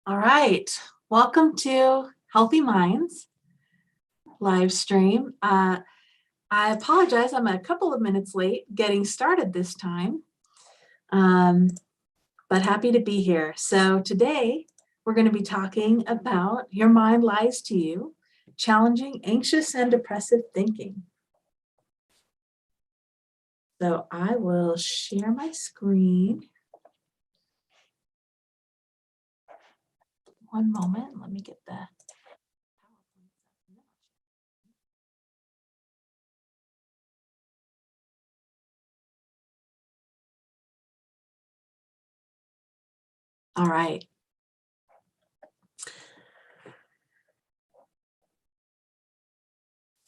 All right, welcome to Healthy Minds live stream. I apologize, I'm a couple of minutes late getting started this time, but happy to be here. So today we're going to be talking about Your Mind Lies to You, challenging anxious and depressive thinking. So I will share my screen. One moment, let me get the All right.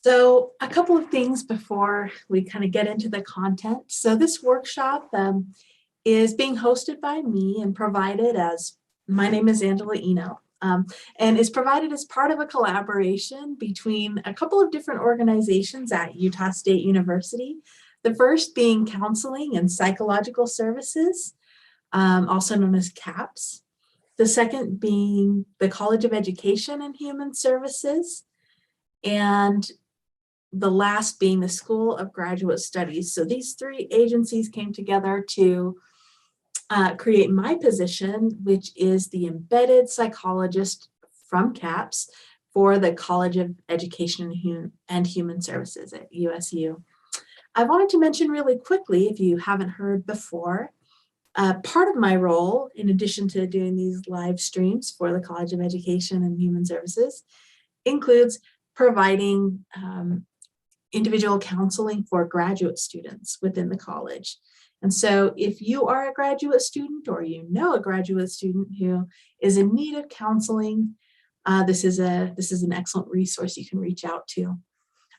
So a couple of things before we kind of get into the content. So this workshop is being hosted by me and provided as, my name is Angela Eno, and is provided as part of a collaboration between a couple of different organizations at Utah State University. The first being Counseling and Psychological Services, also known as CAPS. The second being the College of Education and Human Services, and the last being the School of Graduate Studies. So these three agencies came together to create my position, which is the embedded psychologist from CAPS for the College of Education and Human Services at USU. I wanted to mention really quickly, if you haven't heard before, part of my role, in addition to doing these live streams for the College of Education and Human Services, includes providing individual counseling for graduate students within the college. And so if you are a graduate student or you know a graduate student who is in need of counseling, this is an excellent resource you can reach out to.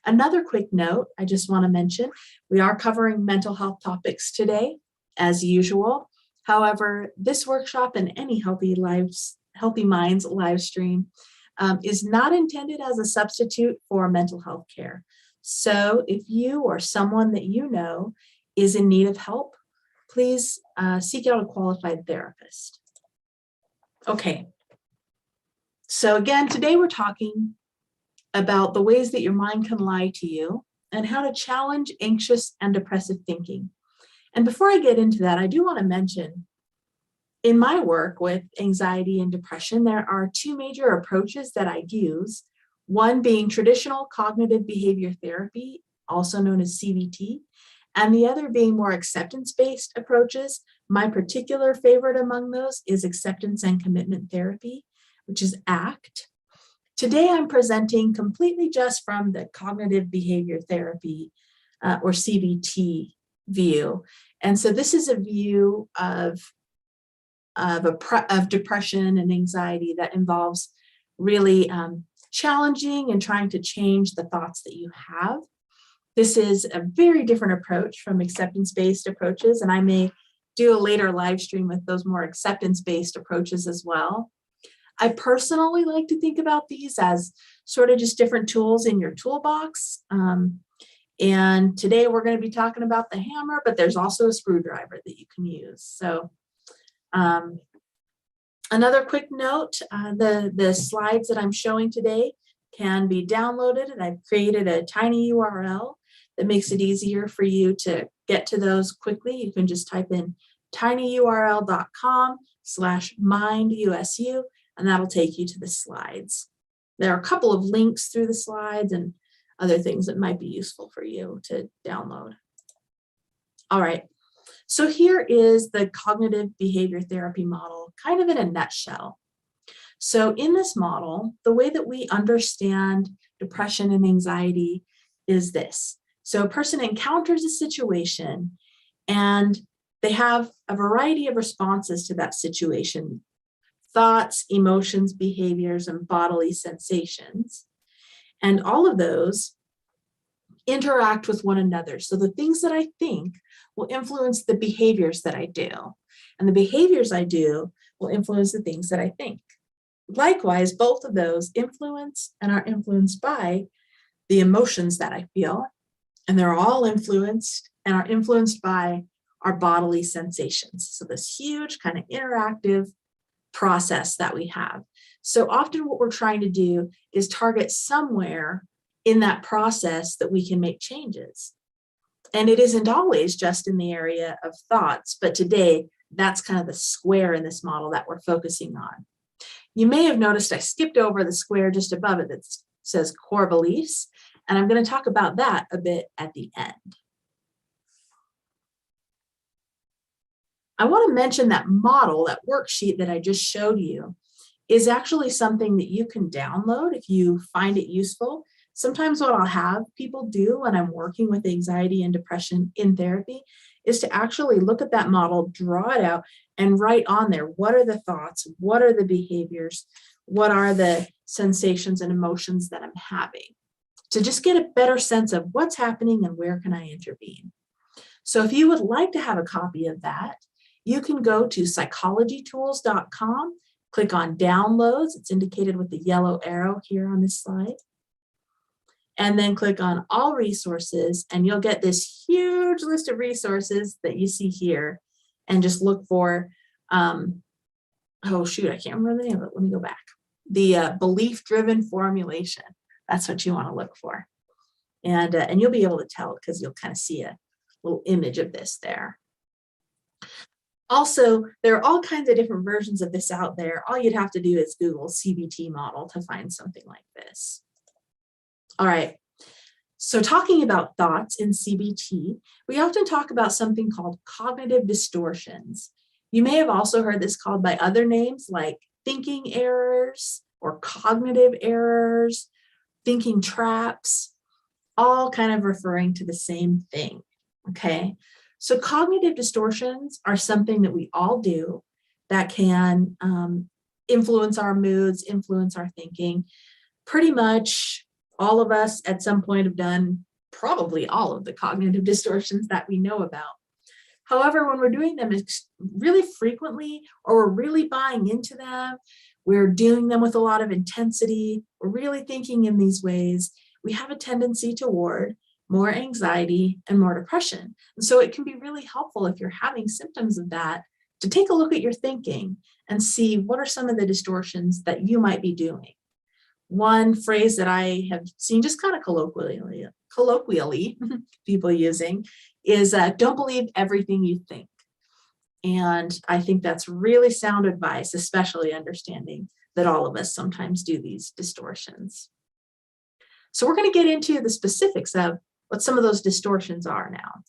Another quick note, I just want to mention, we are covering mental health topics today, as usual. However, this workshop and any Healthy Minds live stream is not intended as a substitute for mental health care. So if you or someone that you know is in need of help, please seek out a qualified therapist. Okay. So again, today we're talking about the ways that your mind can lie to you and how to challenge anxious and depressive thinking. And before I get into that, I do want to mention, in my work with anxiety and depression, there are two major approaches that I use. One being traditional cognitive behavior therapy, also known as CBT, and the other being more acceptance-based approaches. My particular favorite among those is acceptance and commitment therapy, which is ACT. Today, I'm presenting completely just from the cognitive behavior therapy or CBT view. And so this is a view of depression and anxiety that involves really challenging and trying to change the thoughts that you have. This is a very different approach from acceptance-based approaches, and I may do a later live stream with those more acceptance-based approaches as well. I personally like to think about these as sort of just different tools in your toolbox. And today we're going to be talking about the hammer, but there's also a screwdriver that you can use. So another quick note, the slides that I'm showing today can be downloaded, and I've created a tiny URL that makes it easier for you to get to those quickly. You can just type in tinyurl.com/mindusu, and that'll take you to the slides. There are a couple of links through the slides and other things that might be useful for you to download. All right. So here is the cognitive behavior therapy model, kind of in a nutshell. So in this model, the way that we understand depression and anxiety is this. So a person encounters a situation and they have a variety of responses to that situation: thoughts, emotions, behaviors, and bodily sensations. And all of those interact with one another. So the things that I think will influence the behaviors that I do, and the behaviors I do will influence the things that I think. Likewise, both of those influence and are influenced by the emotions that I feel, and they're all influenced and are influenced by our bodily sensations. So this huge kind of interactive process that we have. So often what we're trying to do is target somewhere in that process that we can make changes. And it isn't always just in the area of thoughts, but today that's kind of the square in this model that we're focusing on. You may have noticed I skipped over the square just above it that says core beliefs, and I'm going to talk about that a bit at the end. I want to mention that model, that worksheet that I just showed you, is actually something that you can download if you find it useful. Sometimes what I'll have people do when I'm working with anxiety and depression in therapy is to actually look at that model, draw it out, and write on there, what are the thoughts, what are the behaviors, what are the sensations and emotions that I'm having, to just get a better sense of what's happening and where can I intervene. So if you would like to have a copy of that, you can go to psychologytools.com, click on downloads. It's indicated with the yellow arrow here on this slide. And then click on all resources, and you'll get this huge list of resources that you see here. And just look for, oh shoot, I can't remember the name of it. Let me go back. The belief-driven formulation. That's what you want to look for. And you'll be able to tell because you'll kind of see a little image of this there. Also, there are all kinds of different versions of this out there. All you'd have to do is Google CBT model to find something like this. All right, so talking about thoughts in CBT, we often talk about something called cognitive distortions. You may have also heard this called by other names like thinking errors or cognitive errors, thinking traps, all kind of referring to the same thing, okay? So cognitive distortions are something that we all do that can influence our moods, influence our thinking. Pretty much all of us at some point have done probably all of the cognitive distortions that we know about. However, when we're doing them really frequently, or we're really buying into them, we're doing them with a lot of intensity, we're really thinking in these ways, we have a tendency toward more anxiety and more depression. And so it can be really helpful if you're having symptoms of that to take a look at your thinking and see what are some of the distortions that you might be doing. One phrase that I have seen just kind of colloquially people using is don't believe everything you think. And I think that's really sound advice, especially understanding that all of us sometimes do these distortions. So we're going to get into the specifics of what some of those distortions are now.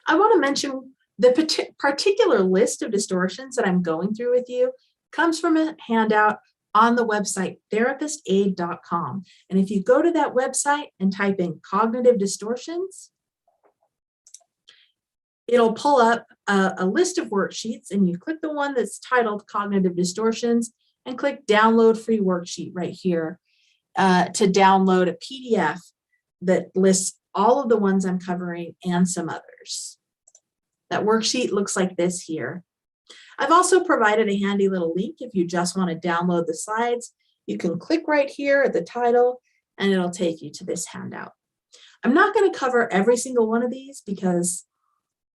I want to mention the particular list of distortions that I'm going through with you comes from a handout on the website therapistaid.com. And if you go to that website and type in cognitive distortions, it'll pull up a list of worksheets, and you click the one that's titled Cognitive Distortions and click Download Free Worksheet right here to download a PDF that lists all of the ones I'm covering and some others. That worksheet looks like this here. I've also provided a handy little link if you just want to download the slides. You can click right here at the title and it'll take you to this handout. I'm not going to cover every single one of these because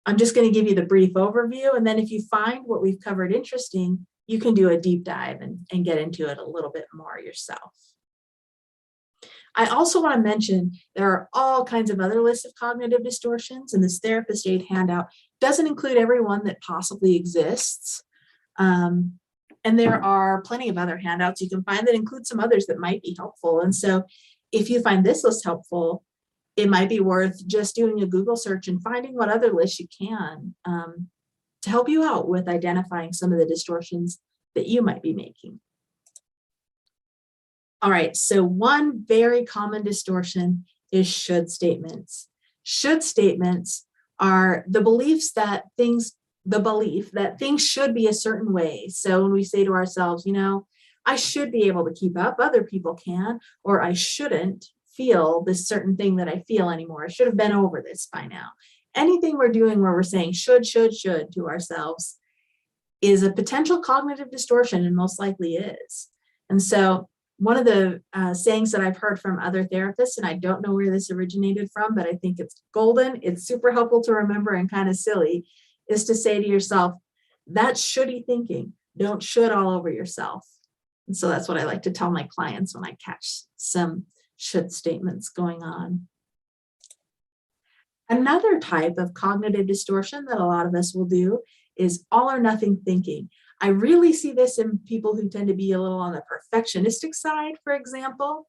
I'm just going to give you the brief overview, and then if you find what we've covered interesting, you can do a deep dive and get into it a little bit more yourself. I also want to mention there are all kinds of other lists of cognitive distortions, and this Therapist Aid handout doesn't include every one that possibly exists. And there are plenty of other handouts you can find that include some others that might be helpful. And so if you find this list helpful, it might be worth just doing a Google search and finding what other lists you can to help you out with identifying some of the distortions that you might be making. All right, so one very common distortion is should statements. Should statements are the belief that things should be a certain way. So when we say to ourselves, you know, I should be able to keep up, other people can, or I shouldn't feel this certain thing that I feel anymore. I should have been over this by now. Anything we're doing where we're saying should to ourselves is a potential cognitive distortion, and most likely is. And so one of the sayings that I've heard from other therapists, and I don't know where this originated from, but I think it's golden, it's super helpful to remember and kind of silly, is to say to yourself, that's shouldy thinking. Don't should all over yourself. And so that's what I like to tell my clients when I catch some should statements going on. Another type of cognitive distortion that a lot of us will do is all or nothing thinking. I really see this in people who tend to be a little on the perfectionistic side, for example.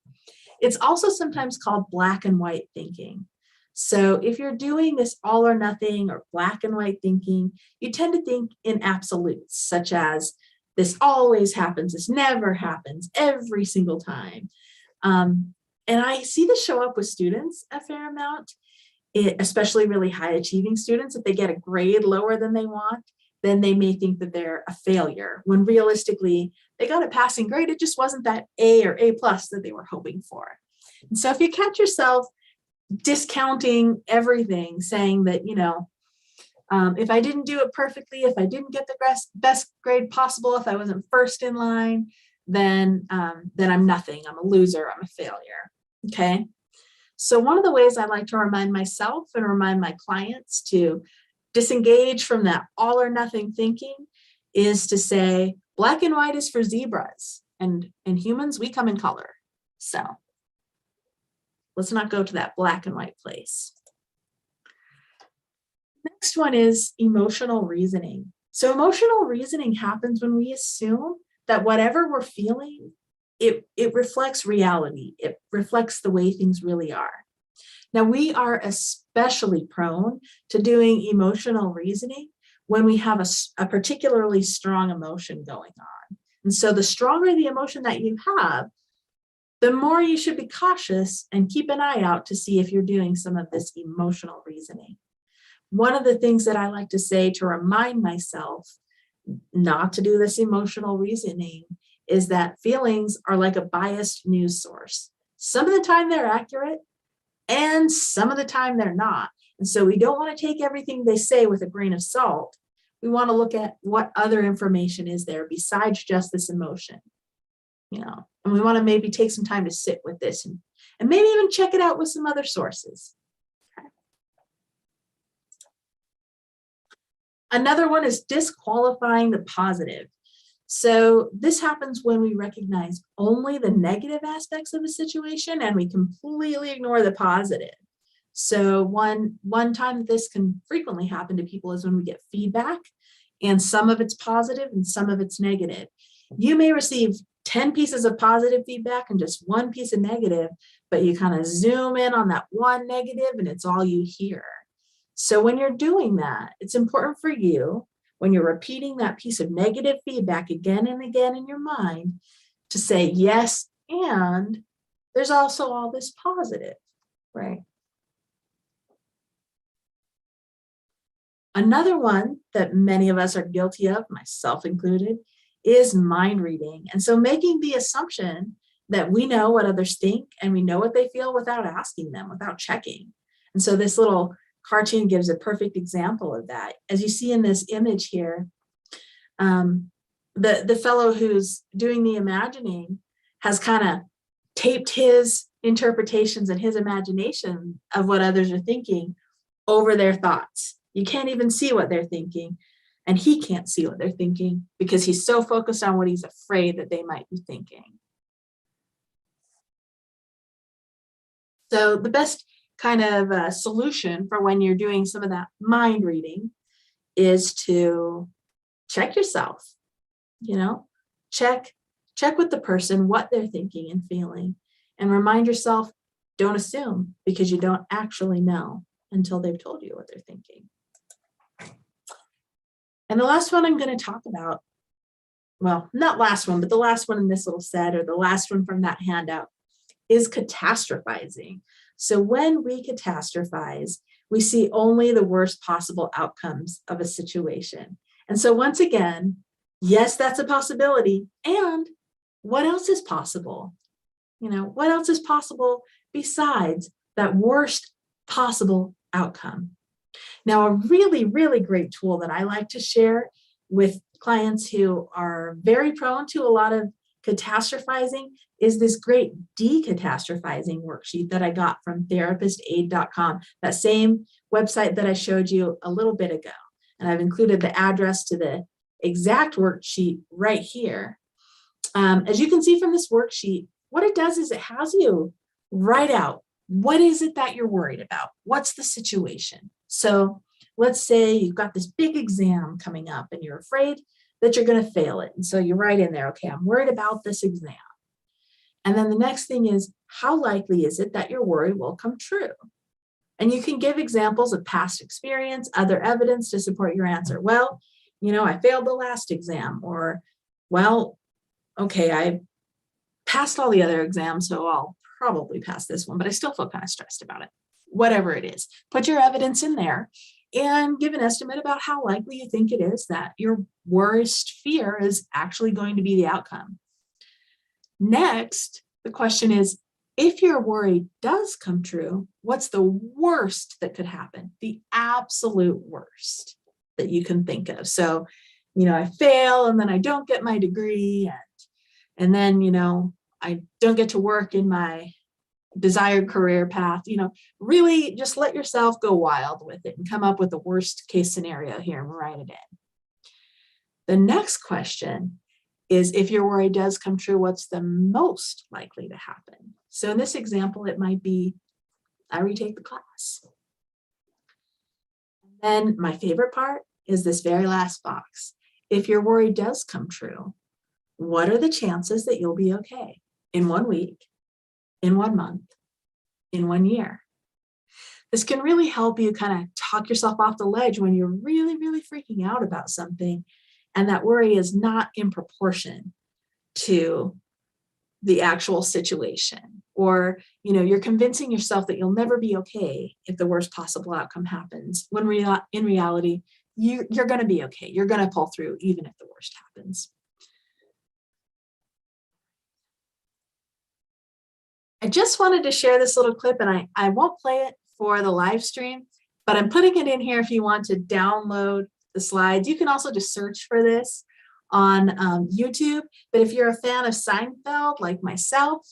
It's also sometimes called black and white thinking. So if you're doing this all or nothing or black and white thinking, you tend to think in absolutes, such as this always happens, this never happens, every single time. And I see this show up with students a fair amount, especially really high achieving students. If they get a grade lower than they want, then they may think that they're a failure, when realistically they got a passing grade. It just wasn't that A or A plus that they were hoping for. And so if you catch yourself discounting everything, saying that, if I didn't do it perfectly, if I didn't get the best grade possible, if I wasn't first in line, then I'm nothing. I'm a loser. I'm a failure. Okay. So one of the ways I like to remind myself and remind my clients to disengage from that all or nothing thinking is to say, black and white is for zebras, and humans, we come in color. So let's not go to that black and white place. Next one is emotional reasoning. So emotional reasoning happens when we assume that whatever we're feeling, it reflects reality. It reflects the way things really are. Now, we are especially prone to doing emotional reasoning when we have a particularly strong emotion going on. And so the stronger the emotion that you have, the more you should be cautious and keep an eye out to see if you're doing some of this emotional reasoning. One of the things that I like to say to remind myself not to do this emotional reasoning is that feelings are like a biased news source. Some of the time they're accurate, and some of the time they're not. And so we don't want to take everything they say with a grain of salt. We want to look at what other information is there besides just this emotion, and we want to maybe take some time to sit with this and maybe even check it out with some other sources. Okay. Another one is disqualifying the positive. So this happens when we recognize only the negative aspects of a situation and we completely ignore the positive. So one time that this can frequently happen to people is when we get feedback, and some of it's positive and some of it's negative. You may receive 10 pieces of positive feedback and just one piece of negative, but you kind of zoom in on that one negative and it's all you hear. So when you're doing that, it's important for you, when you're repeating that piece of negative feedback again and again in your mind, to say, yes, and there's also all this positive, right? Another one that many of us are guilty of, myself included, is mind reading. And so making the assumption that we know what others think and we know what they feel without asking them, without checking. And so this little cartoon gives a perfect example of that. As you see in this image here, the fellow who's doing the imagining has kind of taped his interpretations and his imagination of what others are thinking over their thoughts. You can't even see what they're thinking, and he can't see what they're thinking because he's so focused on what he's afraid that they might be thinking. So the best kind of solution for when you're doing some of that mind reading is to check yourself, check with the person what they're thinking and feeling, and remind yourself, don't assume, because you don't actually know until they've told you what they're thinking. And the last one I'm going to talk about, well, not last one, but the last one in this little set, or the last one from that handout, is catastrophizing. So when we catastrophize, we see only the worst possible outcomes of a situation. And so once again, yes, that's a possibility. And what else is possible? What else is possible besides that worst possible outcome? Now, a really, really great tool that I like to share with clients who are very prone to a lot of catastrophizing is this great decatastrophizing worksheet that I got from therapistaid.com, that same website that I showed you a little bit ago. And I've included the address to the exact worksheet right here. As you can see from this worksheet, what it does is it has you write out, what is it that you're worried about? What's the situation? So let's say you've got this big exam coming up and you're afraid that you're going to fail it. And so you write in there, okay, I'm worried about this exam. And then the next thing is, how likely is it that your worry will come true? And you can give examples of past experience, other evidence to support your answer. Well, I failed the last exam, or, well, okay, I passed all the other exams, so I'll probably pass this one, but I still feel kind of stressed about it. Whatever it is, put your evidence in there and give an estimate about how likely you think it is that your worst fear is actually going to be the outcome. Next, the question is, if your worry does come true, what's the worst that could happen? The absolute worst that you can think of. So, I fail and then I don't get my degree, and then, I don't get to work in my desired career path. Really just let yourself go wild with it and come up with the worst case scenario here and write it in. The next question is, if your worry does come true, what's the most likely to happen? So in this example, it might be, I retake the class. And then my favorite part is this very last box. If your worry does come true, what are the chances that you'll be okay in 1 week, in 1 month, in 1 year? This can really help you kind of talk yourself off the ledge when you're really, really freaking out about something, and that worry is not in proportion to the actual situation. Or, you're convincing yourself that you'll never be okay if the worst possible outcome happens, when in reality, you're going to be okay. You're going to pull through even if the worst happens. I just wanted to share this little clip, and I won't play it for the live stream, but I'm putting it in here if you want to download the slides. You can also just search for this on YouTube, but if you're a fan of Seinfeld, like myself,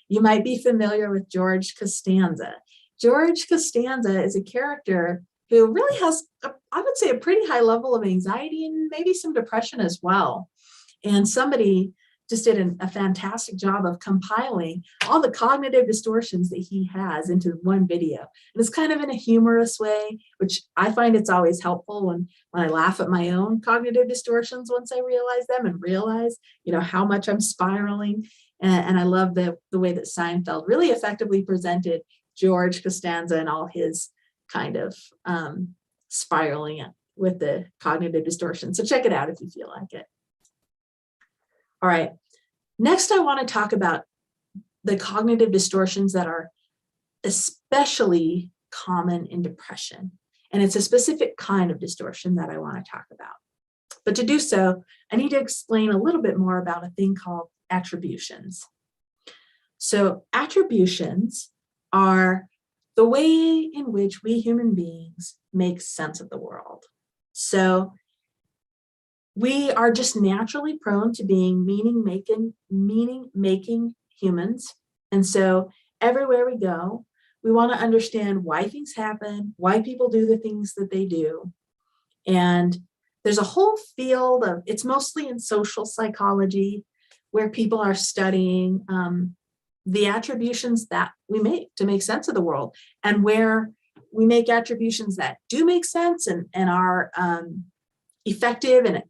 you might be familiar with George Costanza. George Costanza is a character who really has, I would say, a pretty high level of anxiety and maybe some depression as well. And somebody just did a fantastic job of compiling all the cognitive distortions that he has into one video. And it's kind of in a humorous way, which I find it's always helpful when I laugh at my own cognitive distortions once I realize them and realize, how much I'm spiraling. And I love the way that Seinfeld really effectively presented George Costanza and all his kind of spiraling with the cognitive distortion. So check it out if you feel like it. All right, next I want to talk about the cognitive distortions that are especially common in depression. And it's a specific kind of distortion that I want to talk about. But to do so, I need to explain a little bit more about a thing called attributions. So attributions are the way in which we human beings make sense of the world. So we are just naturally prone to being meaning-making humans. And so everywhere we go, we want to understand why things happen, why people do the things that they do. And there's a whole field of, it's mostly in social psychology, where people are studying the attributions that we make to make sense of the world, and where we make attributions that do make sense and are effective and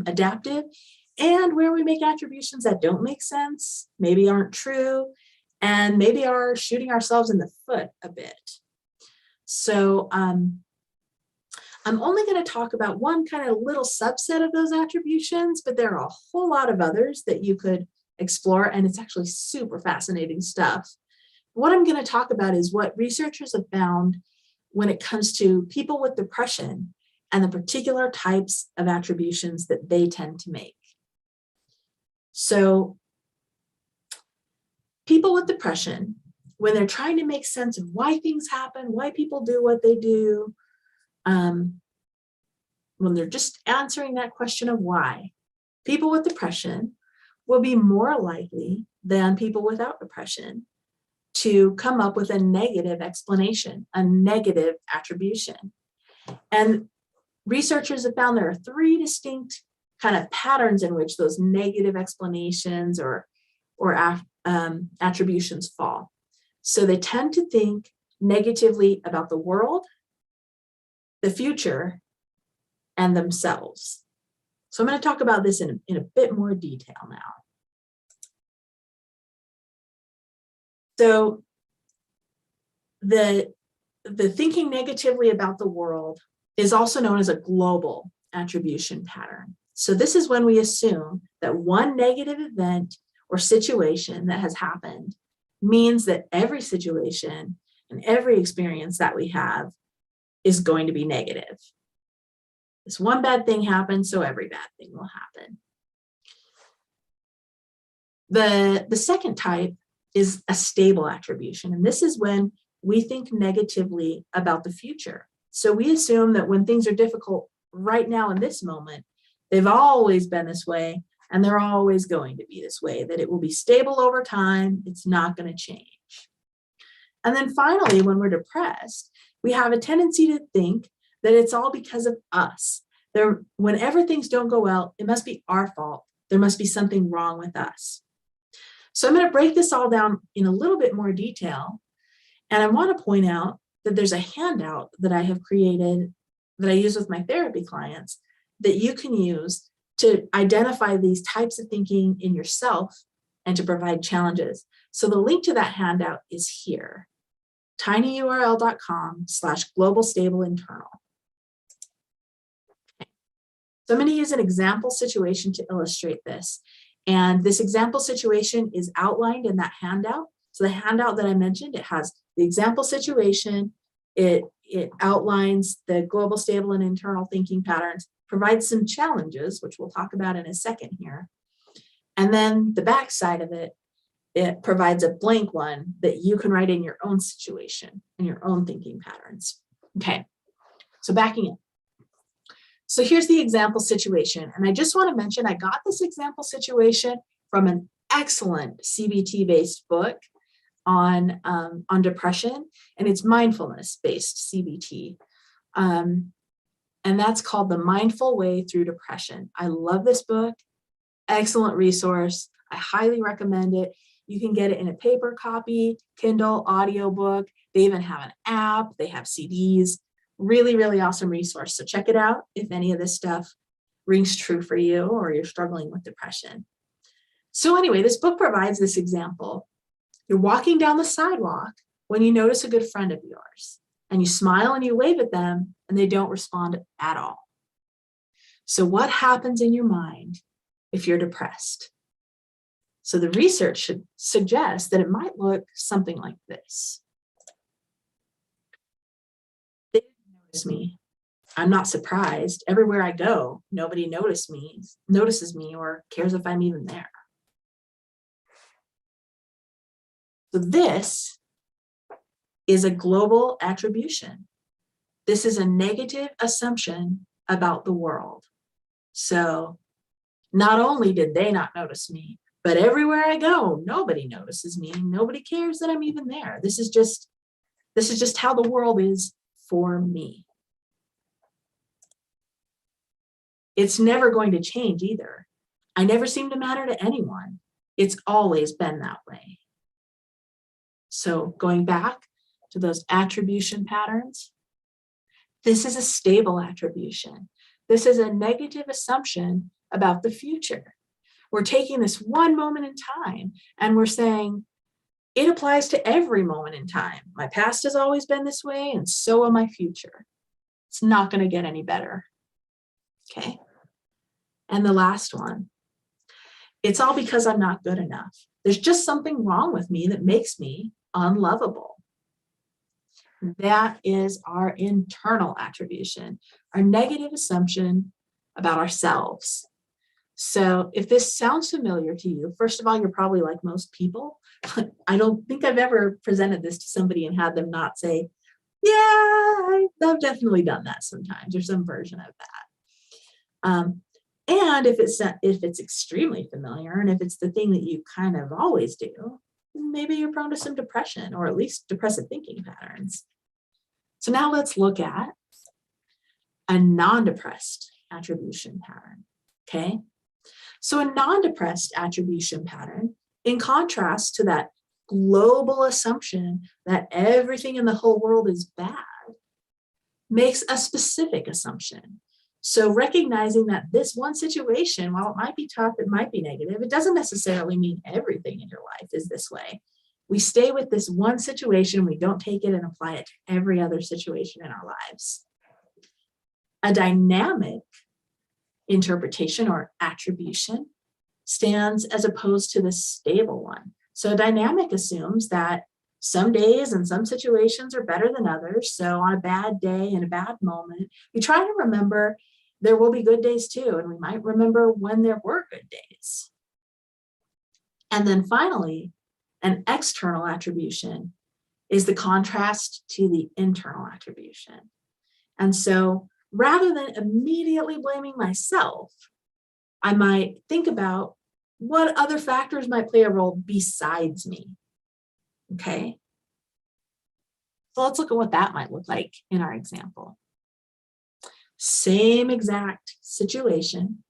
adaptive, and where we make attributions that don't make sense, maybe aren't true, and maybe are shooting ourselves in the foot a bit. So I'm only going to talk about one kind of little subset of those attributions, but there are a whole lot of others that you could explore, and it's actually super fascinating stuff. What I'm going to talk about is what researchers have found when it comes to people with depression and the particular types of attributions that they tend to make. So people with depression, when they're trying to make sense of why things happen, why people do what they do, when they're just answering that question of why, people with depression will be more likely than people without depression to come up with a negative explanation, a negative attribution. And researchers have found there are 3 distinct kind of patterns in which those negative explanations or attributions fall. So they tend to think negatively about the world, the future, and themselves. So I'm going to talk about this in a bit more detail now. So the thinking negatively about the world is also known as a global attribution pattern. So this is when we assume that one negative event or situation that has happened means that every situation and every experience that we have is going to be negative. This one bad thing happens, so every bad thing will happen. The second type is a stable attribution, and this is when we think negatively about the future. So we assume that when things are difficult right now in this moment, they've always been this way, and they're always going to be this way, that it will be stable over time, it's not going to change. And then finally, when we're depressed, we have a tendency to think that it's all because of us. Whenever things don't go well, it must be our fault. There must be something wrong with us. So I'm going to break this all down in a little bit more detail. And I want to point out that there's a handout that I have created that I use with my therapy clients that you can use to identify these types of thinking in yourself and to provide challenges. So the link to that handout is here, tinyurl.com/global-stable-internal. So I'm going to use an example situation to illustrate this. And this example situation is outlined in that handout. So the handout that I mentioned, it has the example situation, it outlines the global, stable, and internal thinking patterns, provides some challenges, which we'll talk about in a second here. And then the back side of it, it provides a blank one that you can write in your own situation and your own thinking patterns. Okay, so backing in. So here's the example situation. And I just want to mention, I got this example situation from an excellent CBT-based book on depression, and it's mindfulness-based CBT. And that's called The Mindful Way Through Depression. I love this book, excellent resource. I highly recommend it. You can get it in a paper copy, Kindle, audiobook. They even have an app, they have CDs. Really, really awesome resource. So check it out if any of this stuff rings true for you or you're struggling with depression. So anyway, this book provides this example. You're walking down the sidewalk when you notice a good friend of yours, and you smile and you wave at them and they don't respond at all. So what happens in your mind if you're depressed? So the research should suggest that it might look something like this. They didn't notice me. I'm not surprised. Everywhere I go, nobody notices me or cares if I'm even there. So this is a global attribution. This is a negative assumption about the world. So not only did they not notice me, but everywhere I go, nobody notices me. Nobody cares that I'm even there. This is just how the world is for me. It's never going to change either. I never seem to matter to anyone. It's always been that way. So going back to those attribution patterns, this is a stable attribution. This is a negative assumption about the future. We're taking this one moment in time and we're saying, it applies to every moment in time. My past has always been this way, and so will my future. It's not going to get any better. Okay. And the last one, it's all because I'm not good enough. There's just something wrong with me that makes me unlovable. That is our internal attribution, our negative assumption about ourselves. So if this sounds familiar to you, first of all, you're probably like most people. I don't think I've ever presented this to somebody and had them not say, yeah, I've definitely done that sometimes, or some version of that. And if it's extremely familiar, and if it's the thing that you kind of always do, maybe you're prone to some depression, or at least depressive thinking patterns. So now let's look at a non-depressed attribution pattern. okay? So a non-depressed attribution pattern, in contrast to that global assumption that everything in the whole world is bad, makes a specific assumption. So recognizing that this one situation, while it might be tough, it might be negative, it doesn't necessarily mean everything in your life is this way. We stay with this one situation, we don't take it and apply it to every other situation in our lives. A dynamic interpretation or attribution stands as opposed to the stable one. So a dynamic assumes that some days and some situations are better than others. So on a bad day and a bad moment, we try to remember there will be good days too, and we might remember when there were good days. And then finally, an external attribution is the contrast to the internal attribution. And so rather than immediately blaming myself, I might think about what other factors might play a role besides me. Okay. So let's look at what that might look like in our example. Same exact situation.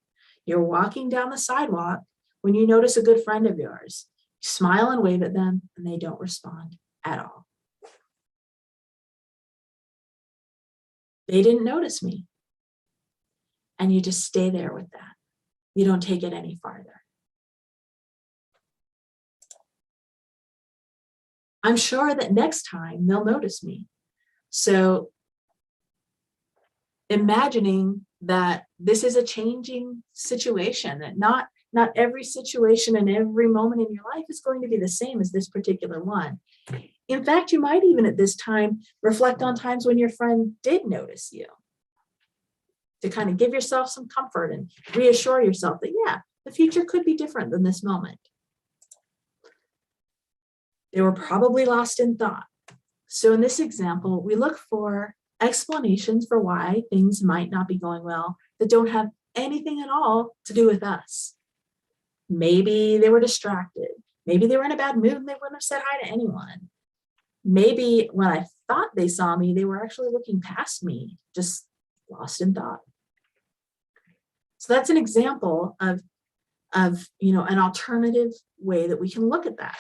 You're walking down the sidewalk when you notice a good friend of yours. You smile and wave at them, and they don't respond at all. They didn't notice me. And you just stay there with that. You don't take it any farther. I'm sure that next time they'll notice me. So imagining that this is a changing situation, that not every situation and every moment in your life is going to be the same as this particular one. In fact, you might even at this time reflect on times when your friend did notice you, to kind of give yourself some comfort and reassure yourself that, yeah, the future could be different than this moment. They were probably lost in thought. So in this example, we look for explanations for why things might not be going well that don't have anything at all to do with us. Maybe they were distracted. Maybe they were in a bad mood and they wouldn't have said hi to anyone. Maybe when I thought they saw me, they were actually looking past me, just lost in thought. So that's an example of an alternative way that we can look at that.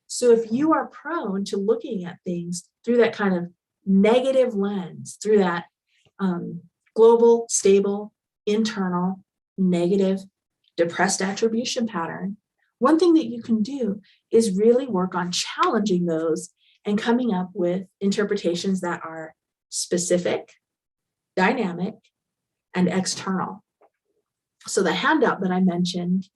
So if you are prone to looking at things through that kind of negative lens, through that global, stable, internal, negative, depressed attribution pattern, one thing that you can do is really work on challenging those and coming up with interpretations that are specific, dynamic, and external. So the handout that I mentioned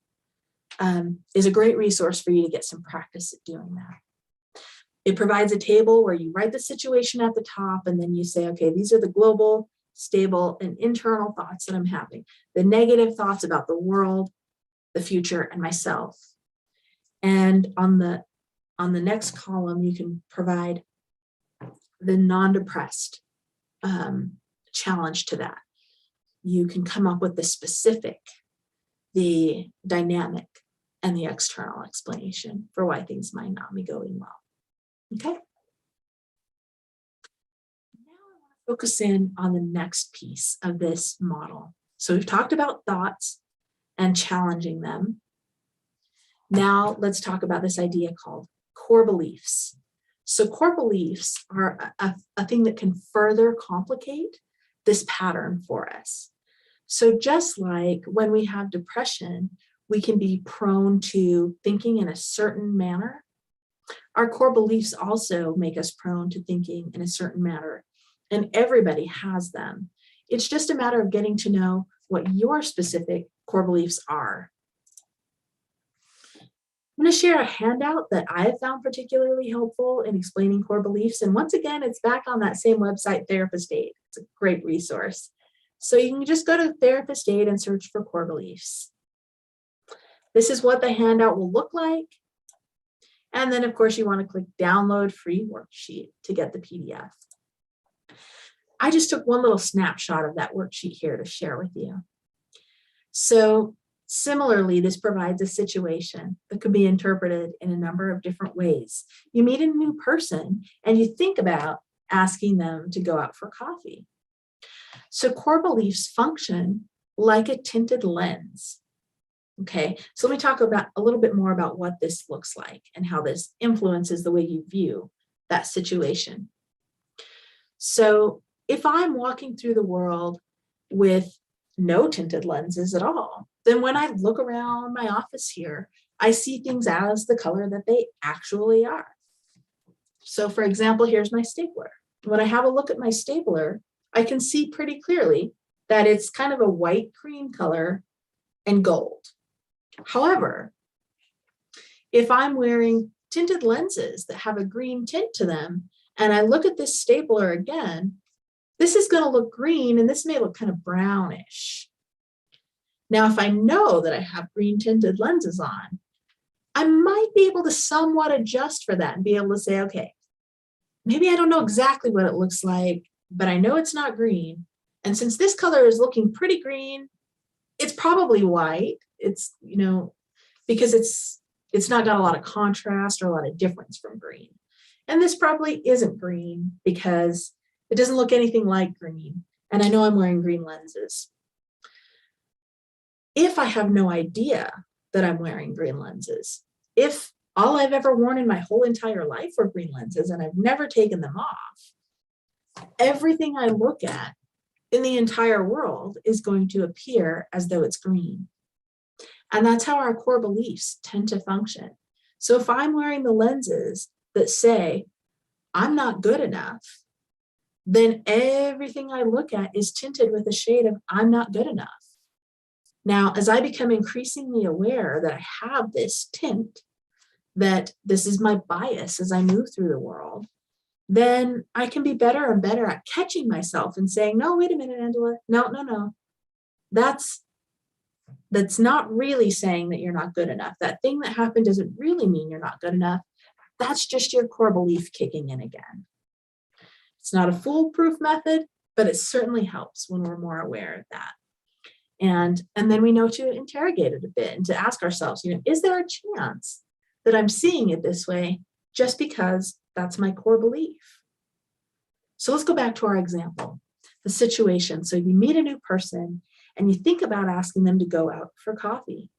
is a great resource for you to get some practice at doing that. It provides a table where you write the situation at the top and then you say, okay, these are the global, stable, and internal thoughts that I'm having. The negative thoughts about the world, the future, and myself. And on the next column, you can provide the non-depressed challenge to that. You can come up with the specific, the dynamic, and the external explanation for why things might not be going well. Okay? Now I want to focus in on the next piece of this model. So we've talked about thoughts and challenging them. Now let's talk about this idea called core beliefs. So core beliefs are a thing that can further complicate this pattern for us. So just like when we have depression, we can be prone to thinking in a certain manner. Our core beliefs also make us prone to thinking in a certain manner, and everybody has them. It's just a matter of getting to know what your specific core beliefs are. I'm going to share a handout that I have found particularly helpful in explaining core beliefs. And once again, it's back on that same website, Therapist Aid. It's a great resource. So you can just go to Therapist Aid and search for core beliefs. This is what the handout will look like. And then, of course, you want to click Download Free Worksheet to get the PDF. I just took one little snapshot of that worksheet here to share with you. So similarly, this provides a situation that could be interpreted in a number of different ways. You meet a new person and you think about asking them to go out for coffee. So core beliefs function like a tinted lens. Okay, so let me talk about a little bit more about what this looks like and how this influences the way you view that situation. So if I'm walking through the world with no tinted lenses at all, then when I look around my office here, I see things as the color that they actually are. So for example, here's my stapler. When I have a look at my stapler, I can see pretty clearly that it's kind of a white cream color and gold. However, if I'm wearing tinted lenses that have a green tint to them, and I look at this stapler again, this is going to look green and this may look kind of brownish. Now, if I know that I have green tinted lenses on, I might be able to somewhat adjust for that and be able to say, okay, maybe I don't know exactly what it looks like, but I know it's not green. And since this color is looking pretty green, it's probably white. It's, because it's not got a lot of contrast or a lot of difference from green. And this probably isn't green because it doesn't look anything like green. And I know I'm wearing green lenses. If I have no idea that I'm wearing green lenses, if all I've ever worn in my whole entire life were green lenses and I've never taken them off, everything I look at in the entire world is going to appear as though it's green. And that's how our core beliefs tend to function. So if I'm wearing the lenses that say, I'm not good enough, then everything I look at is tinted with a shade of I'm not good enough. Now, as I become increasingly aware that I have this tint, that this is my bias as I move through the world, then I can be better and better at catching myself and saying, no, wait a minute, Angela. No. That's not really saying that you're not good enough. That thing that happened doesn't really mean you're not good enough. That's just your core belief kicking in again. It's not a foolproof method, but it certainly helps when we're more aware of that. And then we know to interrogate it a bit and to ask ourselves, is there a chance that I'm seeing it this way just because that's my core belief? So let's go back to our example, the situation. So you meet a new person and you think about asking them to go out for coffee.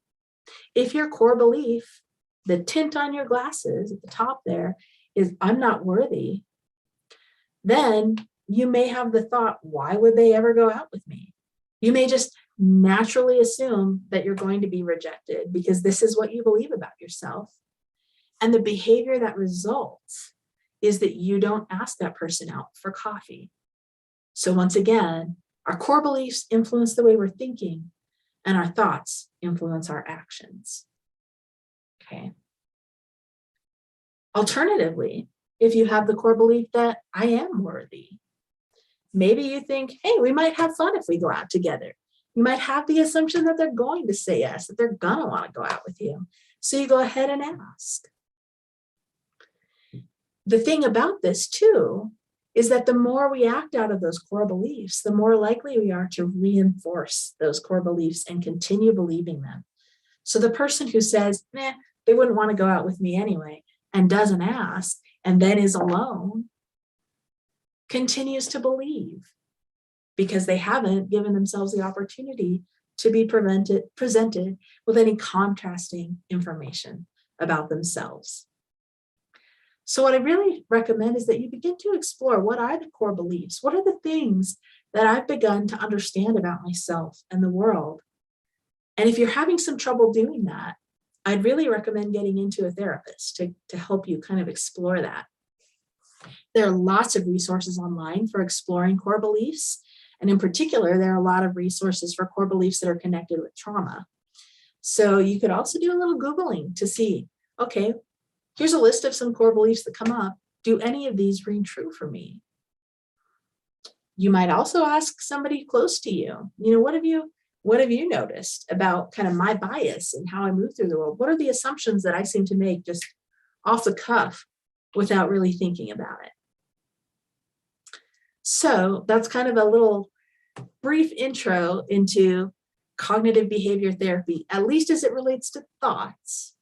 If your core belief, the tint on your glasses at the top there is I'm not worthy, then you may have the thought, why would they ever go out with me? You may just naturally assume that you're going to be rejected because this is what you believe about yourself. And the behavior that results is that you don't ask that person out for coffee. So once again, our core beliefs influence the way we're thinking, and our thoughts influence our actions. Okay. Alternatively, if you have the core belief that I am worthy, maybe you think, hey, we might have fun if we go out together. You might have the assumption that they're going to say yes, that they're going to want to go out with you. So you go ahead and ask. The thing about this too is that the more we act out of those core beliefs, the more likely we are to reinforce those core beliefs and continue believing them. So the person who says, they wouldn't want to go out with me anyway, and doesn't ask, and then is alone, continues to believe because they haven't given themselves the opportunity to be presented with any contrasting information about themselves. So what I really recommend is that you begin to explore, what are the core beliefs? What are the things that I've begun to understand about myself and the world? And if you're having some trouble doing that, I'd really recommend getting into a therapist to help you kind of explore that. There are lots of resources online for exploring core beliefs. And in particular, there are a lot of resources for core beliefs that are connected with trauma. So you could also do a little Googling to see, okay, here's a list of some core beliefs that come up. Do any of these ring true for me? You might also ask somebody close to you, what have you noticed about kind of my bias and how I move through the world? What are the assumptions that I seem to make just off the cuff without really thinking about it? So that's kind of a little brief intro into cognitive behavior therapy, at least as it relates to thoughts,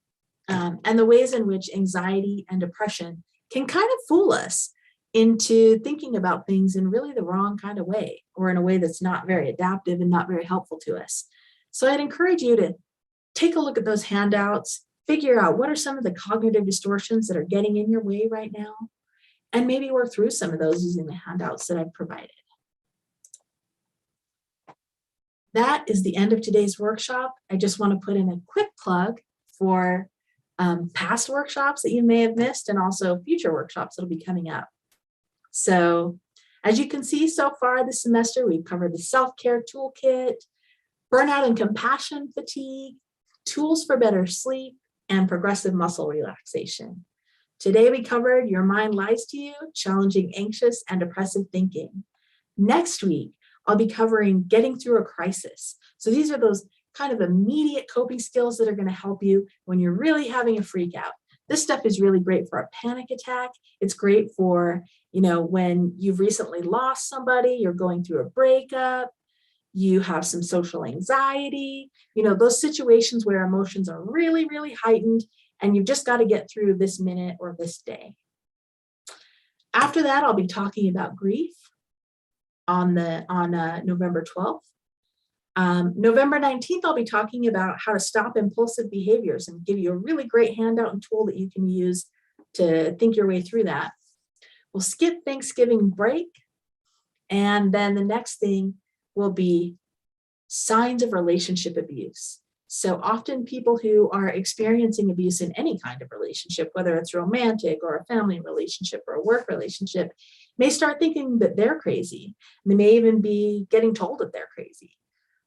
and the ways in which anxiety and depression can kind of fool us into thinking about things in really the wrong kind of way, or in a way that's not very adaptive and not very helpful to us. So I'd encourage you to take a look at those handouts, figure out what are some of the cognitive distortions that are getting in your way right now, and maybe work through some of those using the handouts that I've provided. That is the end of today's workshop. I just want to put in a quick plug for past workshops that you may have missed, and also future workshops that will be coming up. So as you can see so far this semester, we've covered the self-care toolkit, burnout and compassion fatigue, tools for better sleep, and progressive muscle relaxation. Today we covered Your Mind Lies to You, challenging anxious and depressive thinking. Next week, I'll be covering getting through a crisis. So these are those kind of immediate coping skills that are going to help you when you're really having a freak out. This stuff is really great for a panic attack. It's great for, when you've recently lost somebody, you're going through a breakup, you have some social anxiety, those situations where emotions are really, really heightened, and you've just got to get through this minute or this day. After that, I'll be talking about grief on November 12th. November 19th, I'll be talking about how to stop impulsive behaviors and give you a really great handout and tool that you can use to think your way through that. We'll skip Thanksgiving break. And then the next thing will be signs of relationship abuse. So often people who are experiencing abuse in any kind of relationship, whether it's romantic or a family relationship or a work relationship, may start thinking that they're crazy. And they may even be getting told that they're crazy.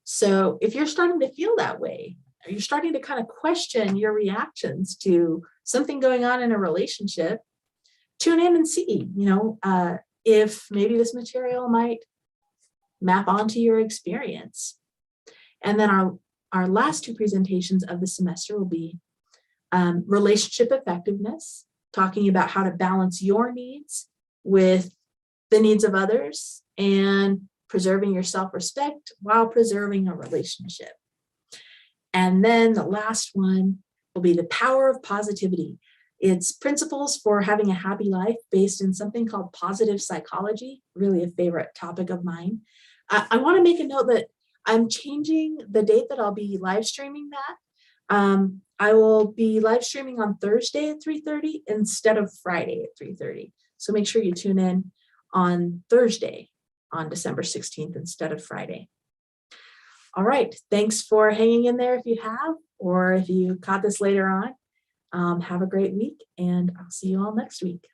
So if you're starting to feel that way, or you're starting to kind of question your reactions to something going on in a relationship, tune in and see, if maybe this material might map onto your experience. And then our last two presentations of the semester will be relationship effectiveness, talking about how to balance your needs with the needs of others, and preserving your self-respect while preserving a relationship. And then the last one will be the power of positivity. It's principles for having a happy life based in something called positive psychology, really a favorite topic of mine. I want to make a note that I'm changing the date that I'll be live streaming that. I will be live streaming on Thursday at 3:30 instead of Friday at 3:30. So make sure you tune in on Thursday on December 16th instead of Friday. All right, thanks for hanging in there if you have, or if you caught this later on. Have a great week, and I'll see you all next week.